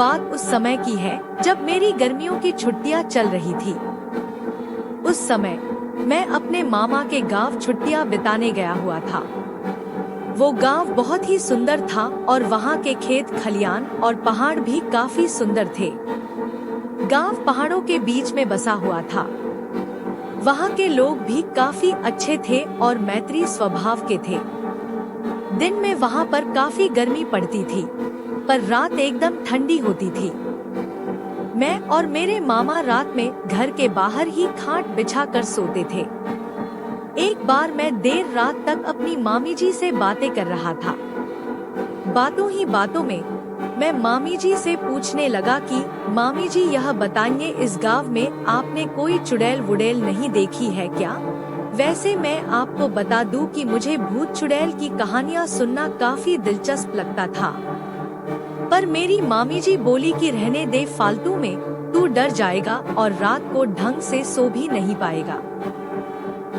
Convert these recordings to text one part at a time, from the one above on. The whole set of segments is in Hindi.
बात उस समय की है जब मेरी गर्मियों की छुट्टियां चल रही थी। उस समय मैं अपने मामा के गांव छुट्टियां बिताने गया हुआ था। वो गांव बहुत ही सुंदर था और वहाँ के खेत खलियान और पहाड़ भी काफी सुंदर थे। गांव पहाड़ों के बीच में बसा हुआ था। वहाँ के लोग भी काफी अच्छे थे और मैत्री स्वभाव के थे। दिन में वहाँ पर काफी गर्मी पड़ती थी, पर रात एकदम ठंडी होती थी। मैं और मेरे मामा रात में घर के बाहर ही खाट बिछा कर सोते थे। एक बार मैं देर रात तक अपनी मामी जी से बातें कर रहा था। बातों ही बातों में मैं मामी जी से पूछने लगा कि मामी जी, यह बताइए, इस गांव में आपने कोई चुड़ैल वुड़ैल नहीं देखी है क्या? वैसे मैं आपको बता दूं कि मुझे भूत चुड़ैल की कहानियां सुनना काफी दिलचस्प लगता था। पर मेरी मामी जी बोली कि रहने दे, फालतू में तू डर जाएगा और रात को ढंग से सो भी नहीं पाएगा।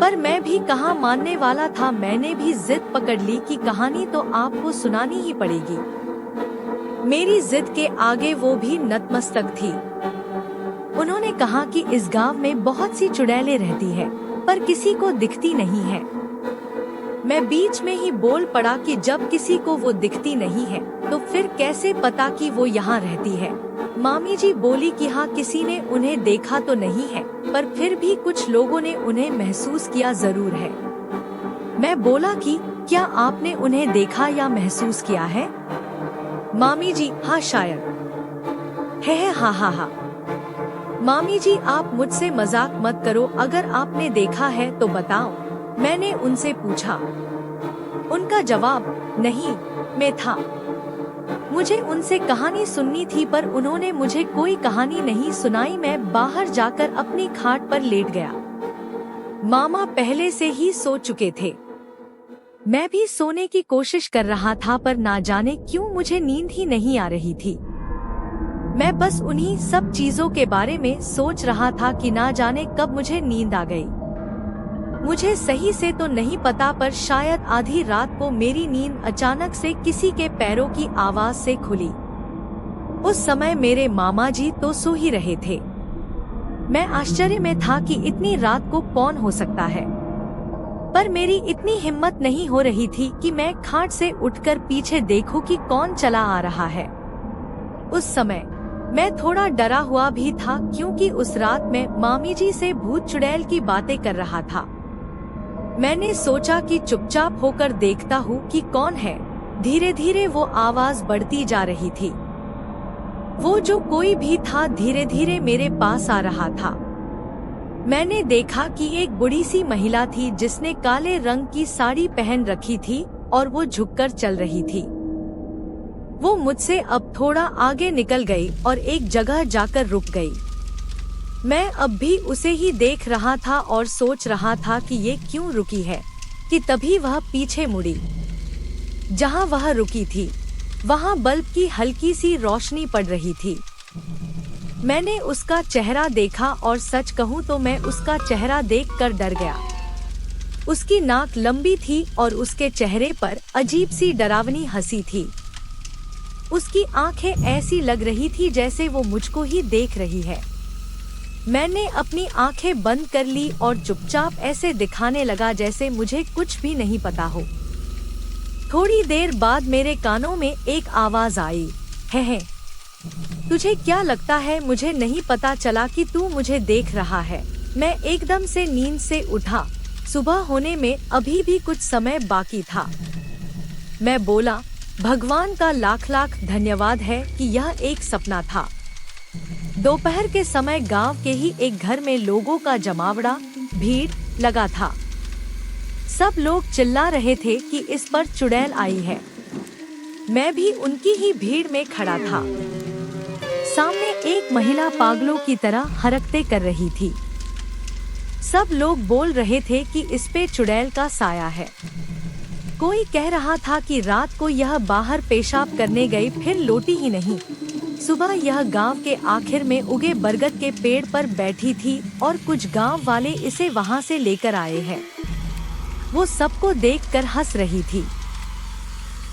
पर मैं भी कहाँ मानने वाला था। मैंने भी जिद पकड़ ली कि कहानी तो आपको सुनानी ही पड़ेगी। मेरी जिद के आगे वो भी नतमस्तक थी। उन्होंने कहा कि इस गांव में बहुत सी चुड़ैलें रहती है, पर किसी को दिखती नहीं है। मैं बीच में ही बोल पड़ा कि जब किसी को वो दिखती नहीं है तो फिर कैसे पता कि वो यहाँ रहती है? मामी जी बोली कि हाँ, किसी ने उन्हें देखा तो नहीं है, पर फिर भी कुछ लोगों ने उन्हें महसूस किया जरूर है। मैं बोला कि क्या आपने उन्हें देखा या महसूस किया है? मामी जी, हाँ शायद है। हाँ हाँ हाँ। मामी जी, आप मुझसे मजाक मत करो, अगर आपने देखा है तो बताओ, मैंने उनसे पूछा। उनका जवाब, नहीं, मैं था। मुझे उनसे कहानी सुननी थी, पर उन्होंने मुझे कोई कहानी नहीं सुनाई। मैं बाहर जाकर अपनी खाट पर लेट गया। मामा पहले से ही सो चुके थे। मैं भी सोने की कोशिश कर रहा था, पर ना जाने क्यों मुझे नींद ही नहीं आ रही थी। मैं बस उन्हीं सब चीजों के बारे में सोच रहा था कि ना जाने कब मुझे नींद आ गई। मुझे सही से तो नहीं पता, पर शायद आधी रात को मेरी नींद अचानक से किसी के पैरों की आवाज से खुली। उस समय मेरे मामा जी तो सो ही रहे थे। मैं आश्चर्य में था कि इतनी रात को कौन हो सकता है, पर मेरी इतनी हिम्मत नहीं हो रही थी कि मैं खाट से उठकर पीछे देखूं कि कौन चला आ रहा है। उस समय मैं थोड़ा डरा हुआ भी था, क्योंकि उस रात में मामी जी से भूत चुड़ैल की बातें कर रहा था। मैंने सोचा कि चुपचाप होकर देखता हूँ कि कौन है। धीरे धीरे वो आवाज बढ़ती जा रही थी। वो जो कोई भी था धीरे धीरे मेरे पास आ रहा था। मैंने देखा कि एक बूढ़ी सी महिला थी जिसने काले रंग की साड़ी पहन रखी थी और वो झुककर चल रही थी। वो मुझसे अब थोड़ा आगे निकल गई और एक जगह जाकर रुक गई। मैं अब भी उसे ही देख रहा था और सोच रहा था कि ये क्यों रुकी है, कि तभी वह पीछे मुड़ी। जहां वह रुकी थी वहां बल्ब की हल्की सी रोशनी पड़ रही थी। मैंने उसका चेहरा देखा और सच कहूँ तो मैं उसका चेहरा देखकर डर गया। उसकी नाक लंबी थी और उसके चेहरे पर अजीब सी डरावनी हंसी थी। उसकी आंखें ऐसी लग रही थी जैसे वो मुझको ही देख रही है। मैंने अपनी आंखें बंद कर ली और चुपचाप ऐसे दिखाने लगा जैसे मुझे कुछ भी नहीं पता हो। थोड़ी देर बाद मेरे कानों में एक आवाज आई, है तुझे क्या लगता है मुझे नहीं पता चला कि तू मुझे देख रहा है? मैं एकदम से नींद से उठा। सुबह होने में अभी भी कुछ समय बाकी था। मैं बोला, भगवान का लाख लाख धन्यवाद है कि यह एक सपना था। दोपहर के समय गांव के ही एक घर में लोगों का जमावड़ा, भीड़ लगा था। सब लोग चिल्ला रहे थे कि इस पर चुड़ैल आई है। मैं भी उनकी ही भीड़ में खड़ा था। सामने एक महिला पागलों की तरह हरकतें कर रही थी। सब लोग बोल रहे थे कि इस पे चुड़ैल का साया है। कोई कह रहा था कि रात को यह बाहर पेशाब करने गई, फिर लौटी ही नहीं। सुबह यह गांव के आखिर में उगे बरगद के पेड़ पर बैठी थी और कुछ गांव वाले इसे वहां से लेकर आए हैं। वो सबको देखकर हंस रही थी।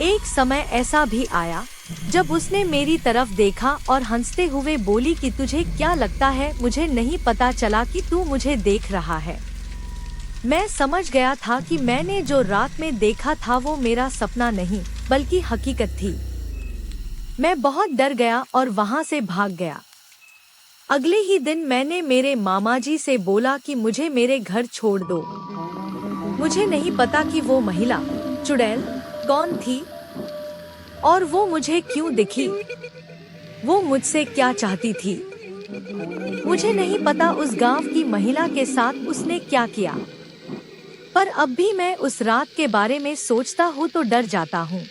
एक समय ऐसा भी आया जब उसने मेरी तरफ देखा और हंसते हुए बोली कि तुझे क्या लगता है मुझे नहीं पता चला कि तू मुझे देख रहा है। मैं समझ गया था कि मैंने जो रात में देखा था वो मेरा सपना नहीं बल्कि हकीकत थी। मैं बहुत डर गया और वहां से भाग गया। अगले ही दिन मैंने मेरे मामाजी से बोला कि मुझे मेरे घर छोड़ दो। मुझे नहीं पता कि वो महिला चुड़ैल कौन थी और वो मुझे क्यों दिखी। वो मुझसे क्या चाहती थी। मुझे नहीं पता उस गांव की महिला के साथ उसने क्या किया। पर अब भी मैं उस रात के बारे में सोचता हूँ तो डर जाता हूँ।